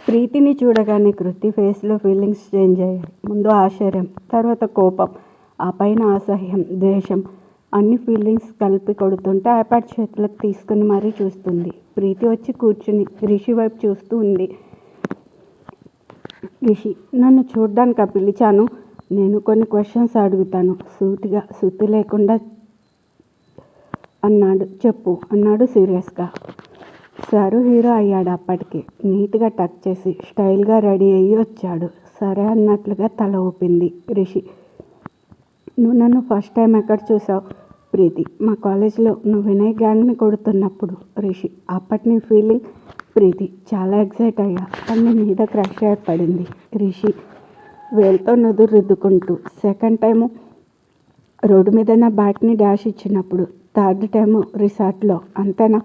ప్రీతిని చూడగానే కృతి ఫేస్లో ఫీలింగ్స్ చేంజ్ అయ్యాయి. ముందు ఆశ్చర్యం, తర్వాత కోపం, ఆ పైన అసహ్యం, ద్వేషం, అన్ని ఫీలింగ్స్ కలిపి కొడుతుంటే ఐప్యాడ్ చేతులకు తీసుకుని మరీ చూస్తుంది. ప్రీతి వచ్చి కూర్చుని రిషి వైపు చూస్తూ ఉంది. రిషి, నన్ను చూడ్డానికా పిలిచాను? నేను కొన్ని క్వశ్చన్స్ అడుగుతాను, సూటిగా సుత్తి లేకుండా అన్నాడు. చెప్పు అన్నాడు సీరియస్గా. సారు హీరో అయ్యాడు అప్పటికి. నీట్గా టక్ చేసి స్టైల్గా రెడీ అయ్యి వచ్చాడు. సరే అన్నట్లుగా తల ఊపింది. రిషి, నువ్వు నన్ను ఫస్ట్ టైం ఎక్కడ చూసావు? ప్రీతి, మా కాలేజీలో నువ్వు వినయ్ గ్యాంగ్ని కొడుతున్నప్పుడు. రిషి, అప్పటి నీ ఫీలింగ్? ప్రీతి, చాలా ఎక్సైట్ అయ్యా, అన్ని మీద క్రష్ ఏర్పడింది. రిషి వేలుతో నుదురు రుద్దుకుంటూ, సెకండ్ టైము రోడ్డు మీద నా బ్యాగ్ని డాష్ ఇచ్చినప్పుడు. థర్డ్ టైము రిసార్ట్లో, అంతేనా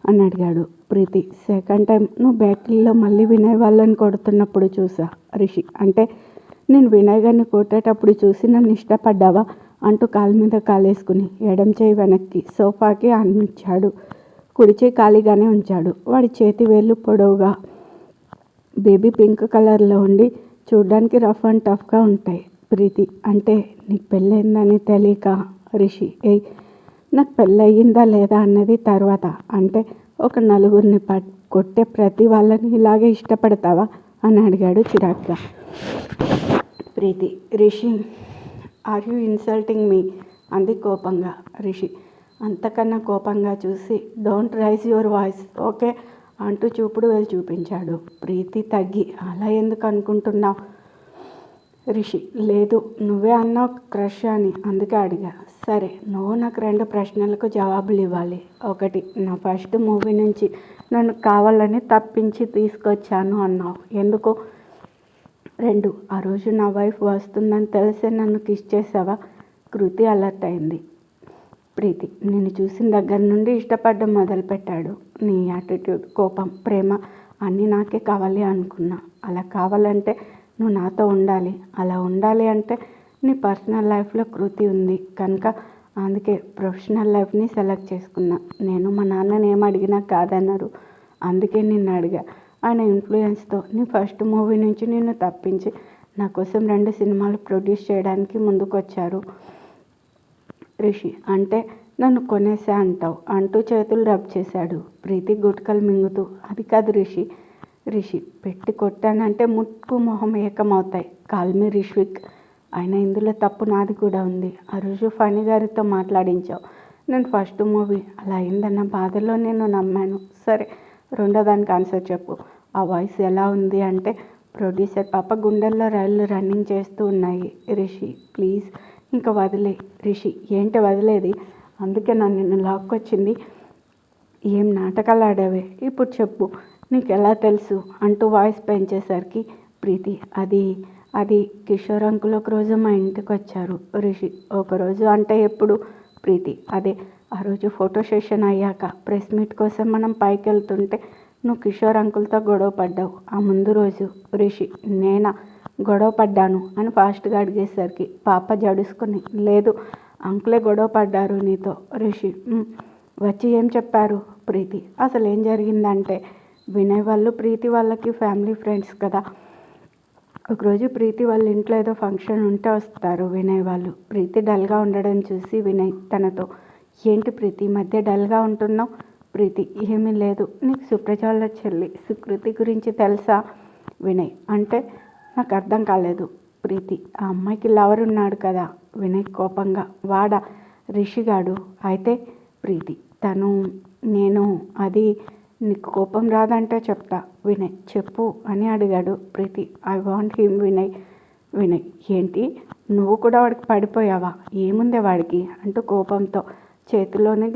అని అడిగాడు. ప్రీతి, సెకండ్ టైం నువ్వు బేకరీలో మళ్ళీ వినయ్ వాళ్ళని కొడుతున్నప్పుడు చూసా. రిషి, అంటే నేను వినయ్ గారిని కొట్టేటప్పుడు చూసి నన్ను ఇష్టపడ్డావా అంటూ కాలు మీద కాలేసుకుని ఎడం చేయి వెనక్కి సోఫాకి అందించాడు. కుడి చేయి ఖాళీగానే ఉంచాడు. వాడి చేతి వేళ్ళు పొడవుగా బేబీ పింక్ కలర్లో ఉండి చూడ్డానికి రఫ్ అండ్ టఫ్గా ఉంటాయి. ప్రీతి, అంటే నీకు పెళ్ళయిందని తెలియక. రిషి, నాకు పెళ్ళయిందా లేదా అన్నది తర్వాత. అంటే ఒక నలుగురిని కొట్టే ప్రతి వాళ్ళని ఇలాగే ఇష్టపడతావా అని అడిగాడు చిరాగ్గా. Preethi, Rishi, are you insulting me అంది కోపంగా. రిషి అంతకన్నా కోపంగా చూసి, don't raise your voice, okay అంటూ చూపుడు వేలు చూపించాడు. ప్రీతి తగ్గి, అలా ఎందుకు అనుకుంటున్నావు? రిషి, లేదు, నువ్వే అన్నావు క్రష్ అని, అందుకే అడిగా. సరే, నువ్వు నాకు 2 ప్రశ్నలకు జవాబులు ఇవ్వాలి. ఒకటి, నా ఫస్ట్ మూవీ నుంచి నన్ను కావాలని తప్పించి తీసుకొచ్చాను అన్నావు, ఎందుకు? 2, ఆ రోజు నా వైఫ్ వస్తుందని తెలిసే నన్ను కిస్ చేసావా? కృతి అలర్ట్ అయింది. ప్రీతి, నేను చూసిన దగ్గర నుండి ఇష్టపడడం మొదలుపెట్టాడు. నీ యాటిట్యూడ్, కోపం, ప్రేమ అన్నీ నాకే కావాలి అనుకున్నా. అలా కావాలంటే నువ్వు నాతో ఉండాలి. అలా ఉండాలి అంటే నీ పర్సనల్ లైఫ్లో కృతి ఉంది కనుక, అందుకే ప్రొఫెషనల్ లైఫ్ని సెలెక్ట్ చేసుకున్నా. నేను మా నాన్నని ఏం అడిగినా కాదన్నారు, అందుకే నిన్ను అడిగా. ఆయన ఇన్ఫ్లుయెన్స్తో నీ ఫస్ట్ మూవీ నుంచి నిన్ను తప్పించి నా కోసం 2 సినిమాలు ప్రొడ్యూస్ చేయడానికి ముందుకొచ్చారు. రిషి, అంటే నన్ను కొనేసా అంటావు అంటూ చేతులు రబ్ చేశాడు. ప్రీతి గుట్కలు మింగుతూ, అది కాదు రిషి. రిషి, పెట్టి కొట్టానంటే ముక్కు మొహం ఏకమవుతాయి. కాల్మీ రిష్విక్. అయినా ఇందులో తప్పు నాది కూడా ఉంది. ఆ రోజు ఫణి గారితో మాట్లాడించావు. నేను ఫస్ట్ మూవీ అలా అయిందన్న బాధలో నేను నమ్మాను. సరే, రెండో దానికి ఆన్సర్ చెప్పు. ఆ వాయిస్ ఎలా ఉంది అంటే ప్రొడ్యూసర్ పాప గుండెల్లో రైళ్ళు రన్నింగ్ చేస్తూ ఉన్నాయి. రిషి, ప్లీజ్ ఇంకా వదిలే. రిషి, ఏంటి వదిలేది? అందుకే నన్ను నిన్ను లాక్కొచ్చింది. ఏం నాటకాలు ఆడావే, ఇప్పుడు చెప్పు, నీకు ఎలా తెలుసు అంటూ వాయిస్ పెంచేసరికి ప్రీతి, అది కిషోర్ అంకుల్ ఒకరోజు మా ఇంటికి వచ్చారు. రిషి, ఒకరోజు అంటే ఎప్పుడు? ప్రీతి, అదే ఆ రోజు ఫోటో సెషన్ అయ్యాక ప్రెస్ మీట్ కోసం మనం పైకి వెళ్తుంటే నువ్వు కిషోర్ అంకుల్తో గొడవ పడ్డావు. ఆ ముందు రోజు. రిషి, నేనా గొడవ పడ్డాను అని ఫాస్ట్గా అడిగేసరికి పాప జడుసుకుని, లేదు అంకులే గొడవ పడ్డారు నీతో. రిషి, వచ్చి ఏం చెప్పారు? ప్రీతి, అసలు ఏం జరిగిందంటే వినయ్ వాళ్ళు ప్రీతి వాళ్ళకి ఫ్యామిలీ ఫ్రెండ్స్ కదా. ఒకరోజు ప్రీతి వాళ్ళ ఇంట్లో ఏదో ఫంక్షన్ ఉంటే వస్తారు వినయ్ వాళ్ళు. ప్రీతి డల్గా ఉండడం చూసి వినయ్ తనతో, ఏంటి ప్రీతి మధ్య డల్గా ఉంటున్నావు? ప్రీతి, ఏమీ లేదు, నీకు సుప్రజాల చెల్లి సుకృతి గురించి తెలుసా? వినయ్, అంటే నాకు అర్థం కాలేదు. ప్రీతి, ఆ అమ్మాయికి లవర్ ఉన్నాడు కదా. వినయ్ కోపంగా, వాడా? రిషిగాడు. అయితే ప్రీతి, నేను అది నీకు కోపం రాదంటే చెప్తా. వినయ్, చెప్పు అని అడిగాడు. ప్రీతి, ఐ వాంట్ హిమ్. వినయ్, ఏంటి నువ్వు కూడా వాడికి పడిపోయావా? ఏముందే వాడికి అంటూ కోపంతో చేతిలోని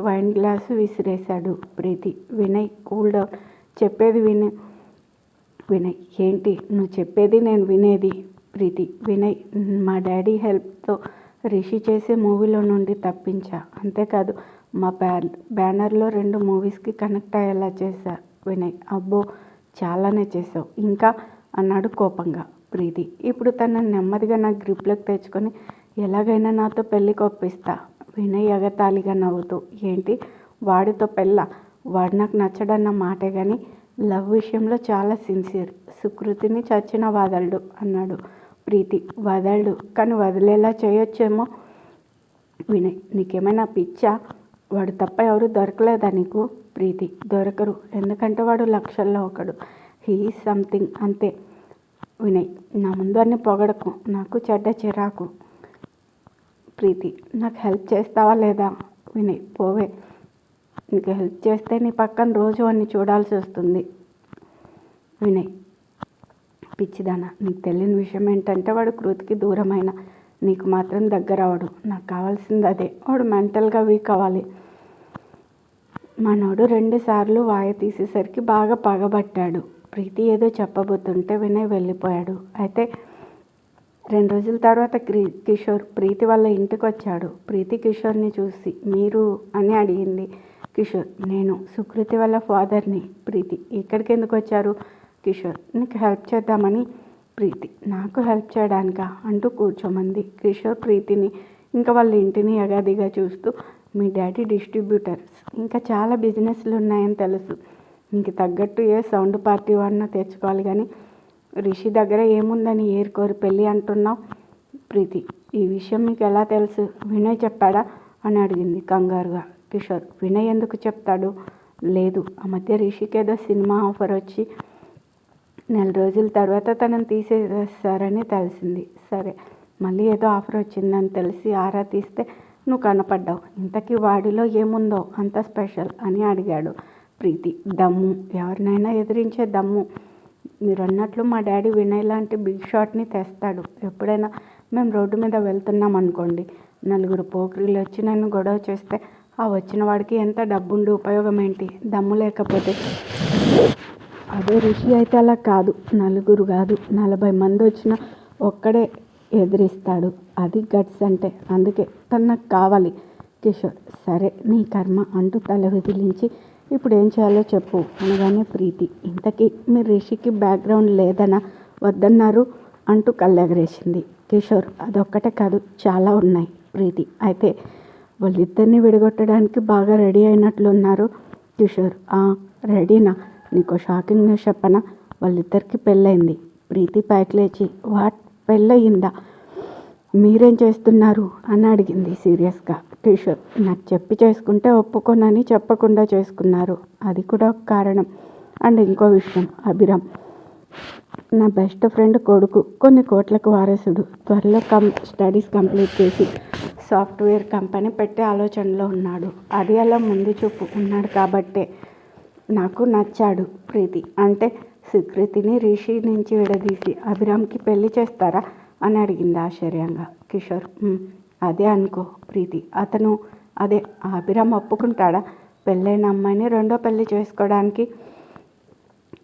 వైన్ గ్లాసు విసిరేశాడు. ప్రీతి, వినయ్ కూల్ డౌన్, చెప్పేది వినయ్, ఏంటి నువ్వు చెప్పేది నేను వినేది? ప్రీతి, వినయ్, మా డాడీ హెల్ప్తో రిషి చేసే మూవీలో నుండి తప్పించా. అంతేకాదు మా బ్యానర్లో 2 మూవీస్కి కనెక్ట్ అయ్యేలా చేశా. వినయ్, అబ్బో చాలానే చేసావు ఇంకా అన్నాడు కోపంగా. ప్రీతి, ఇప్పుడు తనని నెమ్మదిగా నా గ్రిప్లోకి తెచ్చుకొని ఎలాగైనా నాతో పెళ్ళికి ఒప్పిస్తా. వినయ్ ఎగతాళిగా నవ్వుతూ, ఏంటి వాడితో పెళ్ళా? వాడు నాకు నచ్చడన్న మాటే కానీ లవ్ విషయంలో చాలా సిన్సియర్. సుకృతిని చచ్చిన వదలడు అన్నాడు. ప్రీతి వదలడు, కానీ వదిలేలా చేయొచ్చేమో. వినయ్ నీకేమైనా పిచ్చా? వాడు తప్ప ఎవరు దొరకలేదా నీకు? ప్రీతి దొరకరు, ఎందుకంటే వాడు లక్షల్లో ఒకడు. హీ ఈజ్ సంథింగ్ అంతే. వినయ్ నా ముందు అన్ని పొగడకు, నాకు చెడ్డ చిరాకు. ప్రీతి నాకు హెల్ప్ చేస్తావా లేదా? వినయ్ పోవే, నీకు హెల్ప్ చేస్తే నీ పక్కన రోజు అన్ని చూడాల్సి వస్తుంది. వినయ్ పిచ్చిదానా, నీకు తెలియని విషయం ఏంటంటే వాడు కృతికి దూరమైన, నీకు మాత్రం దగ్గర అవడు. నాకు కావాల్సింది అదే. వాడు మెంటల్గా వీక్ అవ్వాలి. మనోడు 2 సార్లు వాయ తీసేసరికి బాగా పగబట్టాడు. ప్రీతి ఏదో చెప్పబోతుంటే వినయ్ వెళ్ళిపోయాడు. అయితే 2 రోజుల తర్వాత కిషోర్ ప్రీతి వాళ్ళ ఇంటికి వచ్చాడు. ప్రీతి కిషోర్ని చూసి మీరు అని అడిగింది. కిషోర్ నేను సుకృతి వాళ్ళ ఫాదర్ని. ప్రీతి ఇక్కడికి ఎందుకు వచ్చారు? కిషోర్ నీకు హెల్ప్ చేద్దామని. ప్రీతి నాకు హెల్ప్ చేయడానికా అంటూ కూర్చోమంది. కిషోర్ ప్రీతిని ఇంకా వాళ్ళ ఇంటిని యగాదిగా చూస్తూ మీ డాడీ డిస్ట్రిబ్యూటర్స్, ఇంకా చాలా బిజినెస్లు ఉన్నాయని తెలుసు. ఇంక తగ్గట్టు ఏ సౌండ్ పార్టీ వాడినా తెచ్చుకోవాలి, కానీ రిషి దగ్గర ఏముందని ఏరుకోరు పెళ్ళి అంటున్నావు. ప్రీతి ఈ విషయం మీకు ఎలా తెలుసు? వినయ్ చెప్పాడా అని అడిగింది కంగారుగా. కిషోర్ వినయ్ ఎందుకు చెప్తాడు? లేదు, ఆ మధ్య రిషికి ఏదో సినిమా ఆఫర్ వచ్చి 4 రోజుల తర్వాత తనని తీసేస్తారని తెలిసింది. సరే మళ్ళీ ఏదో ఆఫర్ వచ్చిందని తెలిసి ఆరా తీస్తే నువ్వు కనపడ్డావు. ఇంతకీ వాడిలో ఏముందో అంత స్పెషల్ అని అడిగాడు. ప్రీతి దమ్ము, ఎవరినైనా ఎదిరించే దమ్ము. మీరు అన్నట్లు మా డాడీ వినయ్ లాంటి బిగ్ షాట్ని తెస్తాడు. ఎప్పుడైనా మేము రోడ్డు మీద వెళ్తున్నాం అనుకోండి, 4 పోకిరీలు వచ్చి నన్ను గొడవ చేస్తే ఆ వచ్చిన వాడికి ఎంత డబ్బుండి ఉపయోగం ఏంటి? దమ్ము లేకపోతే. అదే రిషి అయితే అలా కాదు, 4 కాదు 40 మంది వచ్చినా ఒక్కడే ఎదిరిస్తాడు. అది గట్స్ అంటే. అందుకే తను నాకు కావాలి. కిషోర్ సరే నీ కర్మ అంటూ తల విదిలించి ఇప్పుడు ఏం చేయాలో చెప్పు అనగానే ప్రీతి ఇంతకీ మీరు రిషికి బ్యాక్గ్రౌండ్ లేదనా వద్దన్నారు అంటూ కళ్ళెగరేసింది. కిషోర్ అదొక్కటే కాదు, చాలా ఉన్నాయి. ప్రీతి అయితే వాళ్ళిద్దరిని విడగొట్టడానికి బాగా రెడీ అయినట్లున్నారు. కిషోర్ రెడీనా? నీకు షాకింగ్ న్యూస్ చెప్పనా? వాళ్ళిద్దరికి పెళ్ళయింది. ప్రీతి పైకి లేచి వాట్, పెళ్ళయిందా? మీరేం చేస్తున్నారు అని అడిగింది సీరియస్గా. కిషోర్ నాకు చెప్పి చేసుకుంటే ఒప్పుకోనని చెప్పకుండా చేసుకున్నారు, అది కూడా ఒక కారణం. అండ్ ఇంకో విషయం, అభిరామ్ నా బెస్ట్ ఫ్రెండ్ కొడుకు, కొన్ని కోట్లకు వారసుడు. త్వరలో స్టడీస్ కంప్లీట్ చేసి సాఫ్ట్వేర్ కంపెనీ పెట్టే ఆలోచనలో ఉన్నాడు. అది అలా ముందు చూపు ఉన్నాడు కాబట్టే నాకు నచ్చాడు. ప్రీతి అంటే సుకృతిని రిషి నుంచి విడదీసి అభిరామ్కి పెళ్లి చేస్తారా అని అడిగింది ఆశ్చర్యంగా. కిషోర్ అదే అనుకో. ప్రీతి అదే అభిరామ్ ఒప్పుకుంటాడా పెళ్ళైన అమ్మాయిని రెండో పెళ్లి చేసుకోవడానికి?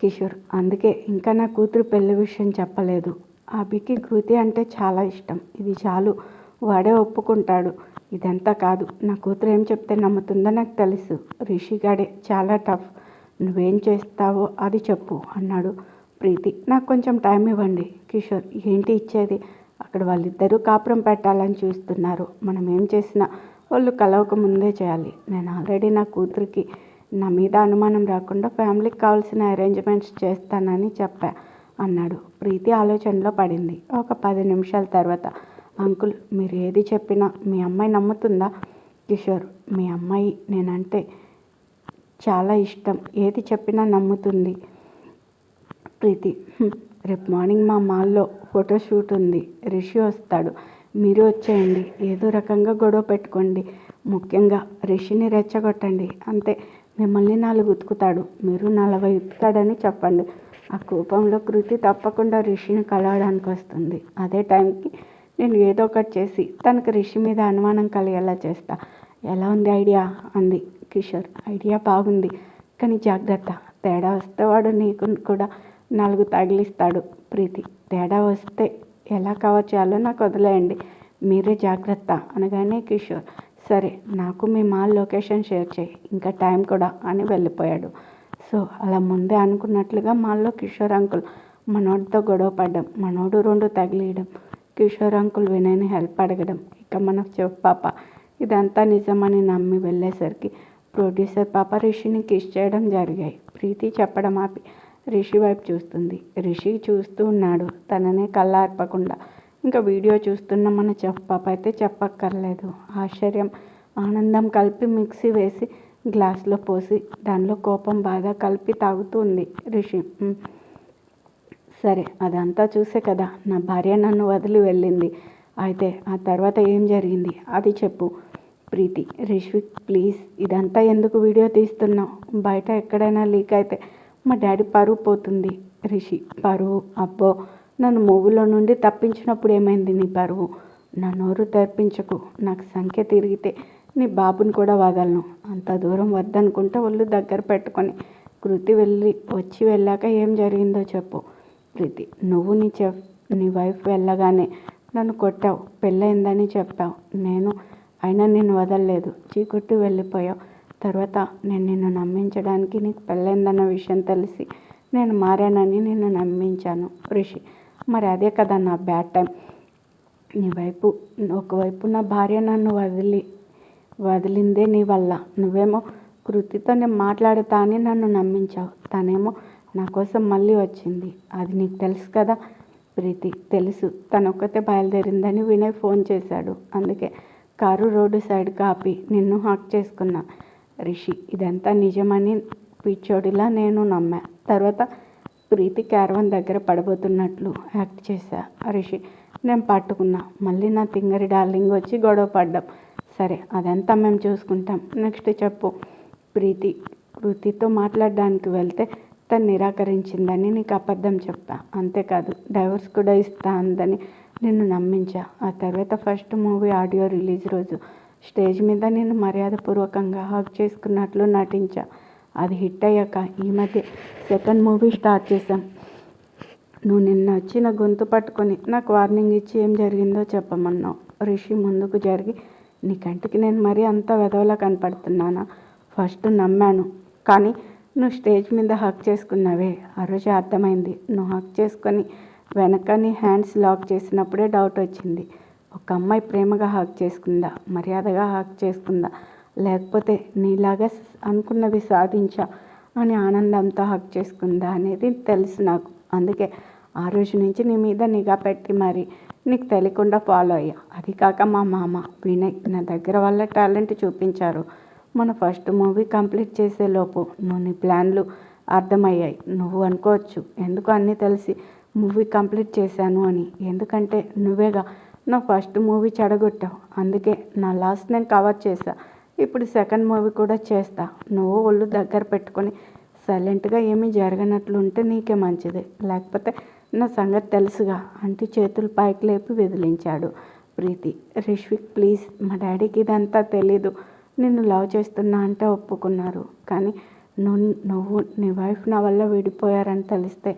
కిషోర్ అందుకే ఇంకా నా కూతురు పెళ్లి విషయం చెప్పలేదు. అభికి కృతి అంటే చాలా ఇష్టం. ఇది చాలు, వాడే ఒప్పుకుంటాడు. ఇదంతా కాదు, నా కూతురు ఏం చెప్తే నమ్ముతుందో నాకు తెలుసు. రిషిగాడే చాలా టఫ్. నువ్వేం చేస్తావో అది చెప్పు అన్నాడు. ప్రీతి నాకు కొంచెం టైం ఇవ్వండి. కిషోర్ ఏంటి ఇచ్చేది? అక్కడ వాళ్ళిద్దరూ కాపురం పెట్టాలని చూస్తున్నారు. మనం ఏం చేసినా వాళ్ళు కలవక ముందే చేయాలి. నేను ఆల్రెడీ నా కూతురికి నా మీద అనుమానం రాకుండా ఫ్యామిలీకి కావాల్సిన అరేంజ్మెంట్స్ చేస్తానని చెప్పా అన్నాడు. ప్రీతి ఆలోచనలో పడింది. ఒక 10 నిమిషాల తర్వాత అంకుల్ మీరు ఏది చెప్పినా మీ అమ్మాయి నమ్ముతుందా? కిషోర్ మీ అమ్మాయి నేనంటే చాలా ఇష్టం, ఏది చెప్పినా నమ్ముతుంది. ప్రీతి రేపు మార్నింగ్ మా మాల్లో ఫోటోషూట్ ఉంది. రిషి వస్తాడు, మీరు వచ్చేయండి. ఏదో రకంగా గొడవ పెట్టుకోండి, ముఖ్యంగా రిషిని రెచ్చగొట్టండి. అంతే, మిమ్మల్ని 4 ఉతుకుతాడు, మీరు 40 ఉతుకుతాడని చెప్పండి. ఆ కోపంలో కృతి తప్పకుండా రిషిని కలవడానికి వస్తుంది. అదే టైంకి నేను ఏదో ఒకటి చేసి తనకు రిషి మీద అనుమానం కలిగేలా చేస్తా. ఎలా ఉంది ఐడియా అంది. కిషోర్ ఐడియా బాగుంది, కానీ జాగ్రత్త, తేడా వస్తే వాడు నీకు కూడా 4 తగిలిస్తాడు. ప్రీతి తేడా వస్తే ఎలా కవర్ చేయాలో నాకు వదిలేయండి, మీరే జాగ్రత్త అనగానే కిషోర్ సరే నాకు మీ మాల్ లొకేషన్ షేర్ చేయి, ఇంకా టైం కూడా అని వెళ్ళిపోయాడు. సో అలా ముందే అనుకున్నట్లుగా మాల్లో కిషోర్ అంకుల్ మనోడితో గొడవ పడ్డం, మనోడు 2 తగిలియడం, కిషోర్ అంకుల్ వినయ్ని హెల్ప్ అడగడం, ఇక మన చెఫ్ పాప ఇదంతా నిజమని నమ్మి వెళ్ళేసరికి ప్రొడ్యూసర్ పాప రిషిని కిస్ చేయడం జరిగాయి. ప్రీతి చెప్పడం ఆపి రిషి వైపు చూస్తుంది. రిషి చూస్తూ ఉన్నాడు తననే కళ్ళార్పకుండా. ఇంకా వీడియో చూస్తున్న మన చెఫ్ పాప అయితే చెప్పక్కర్లేదు. ఆశ్చర్యం, ఆనందం కలిపి మిక్సీ వేసి గ్లాసులో పోసి దానిలో కోపం, బాధ కలిపి తాగుతుంది రిషి. సరే, అదంతా చూసే కదా నా భార్య నన్ను వదిలి వెళ్ళింది. అయితే ఆ తర్వాత ఏం జరిగింది అది చెప్పు. ప్రీతి, రిష్విక్ ప్లీజ్, ఇదంతా ఎందుకు వీడియో తీస్తున్నావు? బయట ఎక్కడైనా లీక్ అయితే మా డాడీ పరువు పోతుంది. రిషి, పరువు? అబ్బో, నన్ను మూవీలో నుండి తప్పించినప్పుడు ఏమైంది నీ పరువు? నా నోరు తెరిపించకు. నాకు సంఖ్య తిరిగితే నీ బాబుని కూడా వదలను. అంత దూరం వద్దనుకుంటే ఒళ్ళు దగ్గర పెట్టుకొని కృతి వచ్చి వెళ్ళాక ఏం జరిగిందో చెప్పు. ప్రీతి, నువ్వు నీ వైఫ్ వెళ్ళగానే నన్ను కొట్టావు, పెళ్ళయిందని చెప్పావు. అయినా నిన్ను వదలలేదు. చీకొట్టి వెళ్ళిపోయావు. తర్వాత నేను నిన్ను నమ్మించడానికి నీకు పెళ్ళైందన్న విషయం తెలిసి నేను మారానని నిన్ను నమ్మించాను రిషి. మరి అదే కదా నా బ్యాడ్ టైం. ఒకవైపు నా భార్య నన్ను వదిలిందే నీ వల్ల. నువ్వేమో కృతితో నేను మాట్లాడుతా అని నన్ను నమ్మించావు. తనేమో నా కోసం మళ్ళీ వచ్చింది. అది నీకు తెలుసు కదా. ప్రీతి, తెలుసు. తనొక్కతే బయలుదేరిందని వినయ్ ఫోన్ చేశాడు. అందుకే కారు రోడ్డు సైడ్ ఆపి నిన్ను హాక్ చేసుకున్నా. రిషి, ఇదంతా నిజమని పిచ్చోడిలా నేను నమ్మా. తర్వాత ప్రీతి క్యారవన్ దగ్గర పడబోతున్నట్లు యాక్ట్ చేశా. రిషి, నేను పట్టుకున్నా. మళ్ళీ నా తింగరి డార్లింగ్ వచ్చి గొడవ పడ్డాం. సరే, అదంతా మేము చూసుకుంటాం. నెక్స్ట్ చెప్పు. ప్రీతి, కృతితో మాట్లాడడానికి వెళ్తే తను నిరాకరించిందని నీకు అబద్ధం చెప్పా. అంతేకాదు, డైవర్స్ కూడా ఇస్తా అందని నిన్ను నమ్మించా. ఆ తర్వాత ఫస్ట్ మూవీ ఆడియో రిలీజ్ రోజు స్టేజ్ మీద నేను మర్యాదపూర్వకంగా హాక్ చేసుకున్నట్లు నటించా. అది హిట్ అయ్యాక ఈ మధ్య సెకండ్ మూవీ స్టార్ట్ చేశాం. నువ్వు నిన్న వచ్చి నా గొంతు పట్టుకొని నాకు వార్నింగ్ ఇచ్చి ఏం జరిగిందో చెప్పమన్నావు. రిషి ముందుకు జరిగి, నీ కంటికి నేను మరీ అంత వెధవలా కనపడుతున్నానా? ఫస్ట్ నమ్మాను, కానీ నువ్వు స్టేజ్ మీద హక్ చేసుకున్నావే, ఆ రోజు అర్థమైంది. నువ్వు హక్ చేసుకొని వెనక నీ హ్యాండ్స్ లాక్ చేసినప్పుడే డౌట్ వచ్చింది. ఒక అమ్మాయి ప్రేమగా హక్ చేసుకుందా, మర్యాదగా హక్ చేసుకుందా, లేకపోతే నీలాగా అనుకున్నది సాధించా అని ఆనందంతో హక్ చేసుకుందా అనేది తెలుసు నాకు. అందుకే ఆ రోజు నుంచి నీ మీద నిఘా పెట్టి మరి నీకు తెలియకుండా ఫాలో అయ్యా. అది కాక మా మామ వినయ్ నా దగ్గర వాళ్ళ టాలెంట్ చూపించారు. మన ఫస్ట్ మూవీ కంప్లీట్ చేసేలోపు నువ్వు నీ ప్లాన్లు అర్థమయ్యాయి. నువ్వు అనుకోవచ్చు ఎందుకు అన్నీ తెలిసి మూవీ కంప్లీట్ చేశాను అని. ఎందుకంటే నువ్వేగా నా ఫస్ట్ మూవీ చెడగొట్టావు. అందుకే నా లాస్ నేను కవర్ చేశా. ఇప్పుడు సెకండ్ మూవీ కూడా చేస్తా. నువ్వు ఒళ్ళు దగ్గర పెట్టుకొని సైలెంట్గా ఏమీ జరగనట్లుంటే నీకే మంచిది. లేకపోతే నా సంగతి తెలుసుగా అంటూ చేతులు పైకి లేపి విదిలించాడు. ప్రీతి, రిష్విక్ ప్లీజ్, మా డాడీకి ఇదంతా తెలీదు. నిన్ను లవ్ చేస్తున్నా అంటే ఒప్పుకున్నారు. కానీ నువ్వు నీ వైఫ్ నా వల్ల విడిపోయారని తెలిస్తే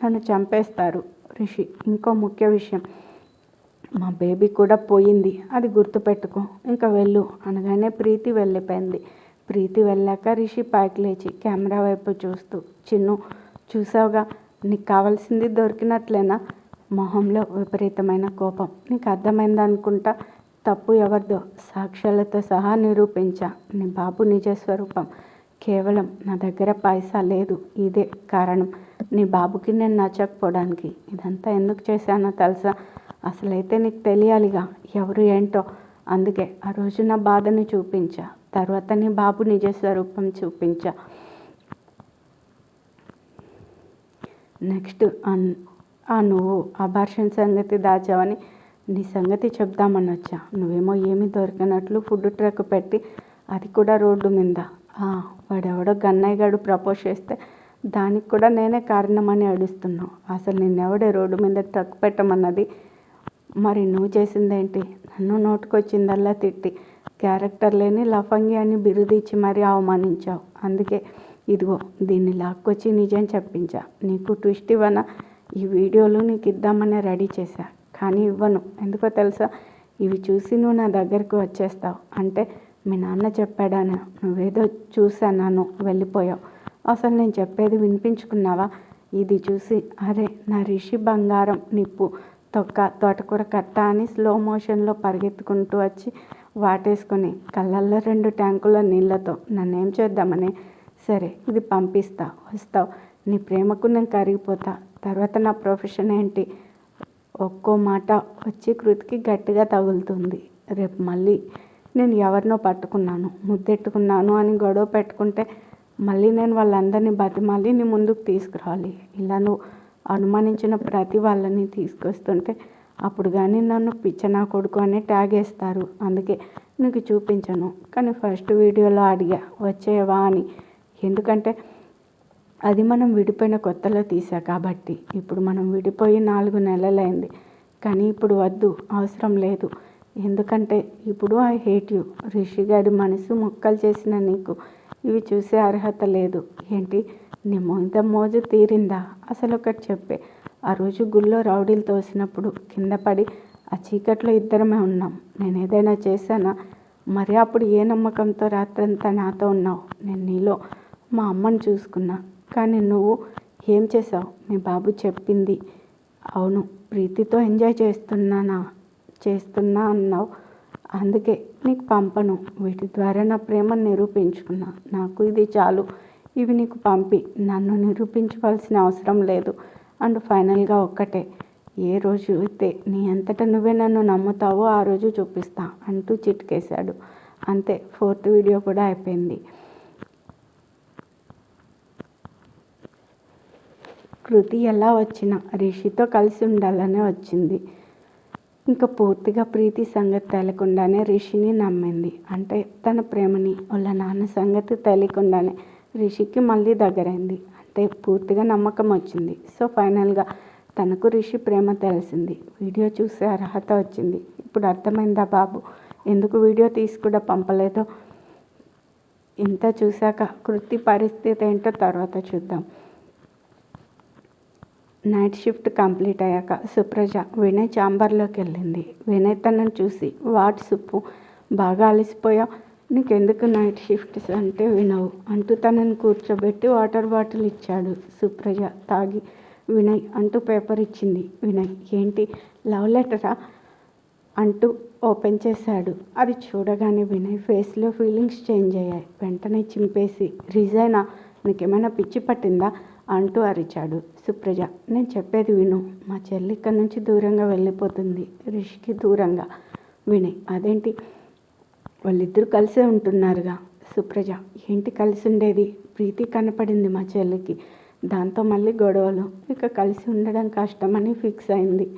నన్ను చంపేస్తారు. రిషి, ఇంకో ముఖ్య విషయం, మా బేబీ కూడా పోయింది, అది గుర్తుపెట్టుకో. ఇంకా వెళ్ళు అనగానే ప్రీతి వెళ్ళిపోయింది. ప్రీతి వెళ్ళాక రిషి పైకి లేచి కెమెరా వైపు చూస్తూ, చిన్ను చూసావుగా, నీకు కావాల్సింది దొరికినట్లేనా? మొహంలో విపరీతమైన కోపం. నీకు అర్థమైందనుకుంటా. తప్పు ఎవరిదో సాక్ష్యాలతో సహా నిరూపించా. నీ బాబు నిజస్వరూపం. కేవలం నా దగ్గర పైసా లేదు, ఇదే కారణం నీ బాబుకి నేను నచ్చకపోవడానికి. ఇదంతా ఎందుకు చేశానో తెలుసా? అసలైతే నీకు తెలియాలిగా ఎవరు ఏంటో. అందుకే ఆ రోజు నా బాధని చూపించా. తర్వాత నీ బాబు నిజస్వరూపం చూపించా. నెక్స్ట్ నువ్వు అబార్షన్ సంగతి దాచావని నీ సంగతి చెప్దామని వచ్చా. నువ్వేమో ఏమీ దొరికినట్లు ఫుడ్ ట్రక్ పెట్టి, అది కూడా రోడ్డు మీద. వాడెవడో గన్నయ్య గారు ప్రపోజ్ చేస్తే దానికి కూడా నేనే కారణమని అడుస్తున్నావు. అసలు నిన్నెవడే రోడ్డు మీద ట్రక్ పెట్టమన్నది? మరి నువ్వు చేసిందేంటి? నన్ను నోటుకొచ్చిందల్లా తిట్టి క్యారెక్టర్ లేని లఫంగి అని బిరుదిచ్చి మరీ అవమానించావు. అందుకే ఇదిగో దీన్ని లాక్కొచ్చి నిజం చెప్పించా. నీకు ట్విస్ట్ ఇవ్వనా? ఈ వీడియోలు నీకు ఇద్దామని రెడీ చేశా, కానీ ఇవ్వను. ఎందుకో తెలుసా? ఇవి చూసి నువ్వు నా దగ్గరికి వచ్చేస్తావు. అంటే మీ నాన్న చెప్పాడాను, నువ్వేదో చూశాను వెళ్ళిపోయావు. అసలు నేను చెప్పేది వినిపించుకున్నావా? ఇది చూసి అరే నా రిషి బంగారం, నిప్పు తొక్క, తోటకూర కట్ట అని స్లో మోషన్లో పరిగెత్తుకుంటూ వచ్చి వాటేసుకొని కళ్ళల్లో 2 ట్యాంకుల నీళ్ళతో నన్నేం చేద్దామని. సరే ఇది పంపిస్తా, వస్తావు, నీ ప్రేమకు నేను కరిగిపోతా, తర్వాత నా ప్రొఫెషన్ ఏంటి? ఒక్కో మాట వచ్చి కృతికి గట్టిగా తగులుతుంది. రేపు మళ్ళీ నేను ఎవరినో పట్టుకున్నాను, ముద్దెట్టుకున్నాను అని గొడవ పెట్టుకుంటే మళ్ళీ నేను వాళ్ళందరినీ బతిమాలి నీ ముందుకు తీసుకురావాలి. ఇలా నువ్వు అనుమానించిన ప్రతి వాళ్ళని తీసుకొస్తుంటే అప్పుడు కానీ నన్ను పిచ్చనా కొడుకు అని ట్యాగ్ వేస్తారు. అందుకే నీకు చూపించను. కానీ ఫస్ట్ వీడియోలో అడిగా వచ్చేవా అని. ఎందుకంటే అది మనం విడిపోయిన కొత్తలో తీసా కాబట్టి. ఇప్పుడు మనం విడిపోయి 4 నెలలైంది. కానీ ఇప్పుడు వద్దు, అవసరం లేదు. ఎందుకంటే ఇప్పుడు ఐ హేట్ యూ. రిషిగాడి మనసు ముక్కలు చేసిన నీకు ఇవి చూసే అర్హత లేదు. ఏంటి నీ మీద మోజు తీరిందా? అసలు ఒకటి చెప్పే. ఆ రోజు గుళ్ళో రౌడీలు తోసినప్పుడు కింద పడి ఆ చీకట్లో ఇద్దరమే ఉన్నాం. నేను ఏదైనా చేశానా? మరి అప్పుడు ఏ నమ్మకంతో రాత్రంతా నాతో ఉన్నావు? నేను నీలో మా అమ్మని చూసుకున్నా. కానీ నువ్వు ఏం చేసావు? మీ బాబు చెప్పింది అవును, ప్రీతితో ఎంజాయ్ చేస్తున్నా అన్నావు. అందుకే నీకు పంపను. వీటి ద్వారా నా ప్రేమను నిరూపించుకున్నా. నాకు ఇది చాలు. ఇవి నీకు పంపి నన్ను నిరూపించుకోవాల్సిన అవసరం లేదు. అండ్ ఫైనల్గా ఒక్కటే, ఏ రోజు అయితే నీ అంతటా నువ్వే నన్ను నమ్ముతావో ఆ రోజు చూపిస్తా అంటూ చిటికేశాడు. అంతే, 4th వీడియో కూడా అయిపోయింది. కృతి ఎలా వచ్చినా రిషితో కలిసి ఉండాలనే వచ్చింది. ఇంకా పూర్తిగా ప్రీతి సంగతి తెలియకుండానే రిషిని నమ్మింది. అంటే తన ప్రేమని వాళ్ళ నాన్న సంగతి తెలియకుండానే రిషికి మళ్ళీ దగ్గరైంది. అంటే పూర్తిగా నమ్మకం వచ్చింది. సో ఫైనల్గా తనకు రిషి ప్రేమ తెలిసింది. వీడియో చూసే అర్హత వచ్చింది. ఇప్పుడు అర్థమైందా బాబు ఎందుకు వీడియో తీసి కూడా పంపలేదో? ఇంత చూశాక కృతి పరిస్థితి ఏంటో తర్వాత చూద్దాం. నైట్ షిఫ్ట్ కంప్లీట్ అయ్యాక సుప్రజ వినయ్ ఛాంబర్లోకి వెళ్ళింది. వినయ్ తనను చూసి వాట్ సుప్పు, బాగా అలసిపోయావు, నీకెందుకు నైట్ షిఫ్ట్స్ అంటే వినవు అంటూ తనని కూర్చోబెట్టి వాటర్ బాటిల్ ఇచ్చాడు. సుప్రజ తాగి వినయ్ అంటూ పేపర్ ఇచ్చింది. వినయ్ ఏంటి లవ్ లెటరా అంటూ ఓపెన్ చేశాడు. అది చూడగానే వినయ్ ఫేస్లో ఫీలింగ్స్ చేంజ్ అయ్యాయి. వెంటనే చింపేసి రిజైనా, నీకేమైనా పిచ్చి పట్టిందా అంటూ అరిచాడు. సుప్రజ నేను చెప్పేది విను, మా చెల్లి ఇక్కడి నుంచి దూరంగా వెళ్ళిపోతుంది, రిషికి దూరంగా. వినయ్ అదేంటి, వాళ్ళిద్దరూ కలిసే ఉంటున్నారుగా. సుప్రజ ఏంటి కలిసి ఉండేది? ప్రీతి కనపడింది మా చెల్లికి, దాంతో మళ్ళీ గొడవలు, ఇక కలిసి ఉండడం కష్టమని ఫిక్స్ అయింది.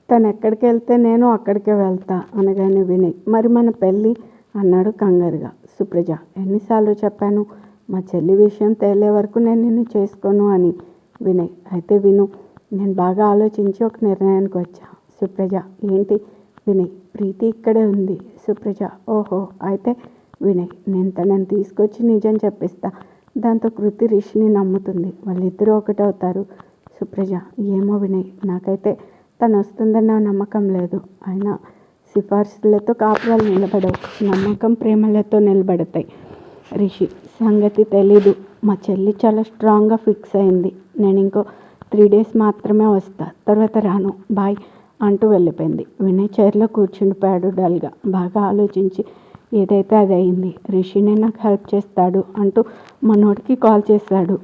తను ఎక్కడికి వెళ్తే నేను అక్కడికే వెళ్తా అనగానే వినయ్ మరి మన పెళ్ళి అన్నాడు కంగారుగా. సుప్రజ ఎన్నిసార్లు చెప్పాను మా చెల్లి విషయం తేలే వరకు నేను నిన్ను చేసుకోను అని. వినయ్ అయితే విను, నేను బాగా ఆలోచించి ఒక నిర్ణయానికి వచ్చా. సుప్రజ ఏంటి? వినయ్ ప్రీతి ఇక్కడే ఉంది. సుప్రజ ఓహో అయితే వినయ్ నేను తనని తీసుకొచ్చి నిజం చెప్పిస్తా, దాంతో కృతి రిషిని నమ్ముతుంది, వాళ్ళిద్దరూ ఒకటవుతారు. సుప్రజ ఏమో వినయ్, నాకైతే తను వస్తుందన్న నమ్మకం లేదు. అయినా సిఫార్సులతో కాపురాలు నిలబడవు, నమ్మకం ప్రేమలతో నిలబడతాయి. రిషి సంగతి తెలీదు, మా చెల్లి చాలా స్ట్రాంగ్గా ఫిక్స్ అయింది. నేను ఇంకో 3 days మాత్రమే వస్తా, తర్వాత రాను, బాయ్ అంటూ వెళ్ళిపోయింది. వినయ్ చైర్లో కూర్చుండిపోయాడు డల్గా. బాగా ఆలోచించి ఏదైతే అది అయింది, రిషినే నాకు హెల్ప్ చేస్తాడు అంటూ మనోడికి కాల్ చేశాడు.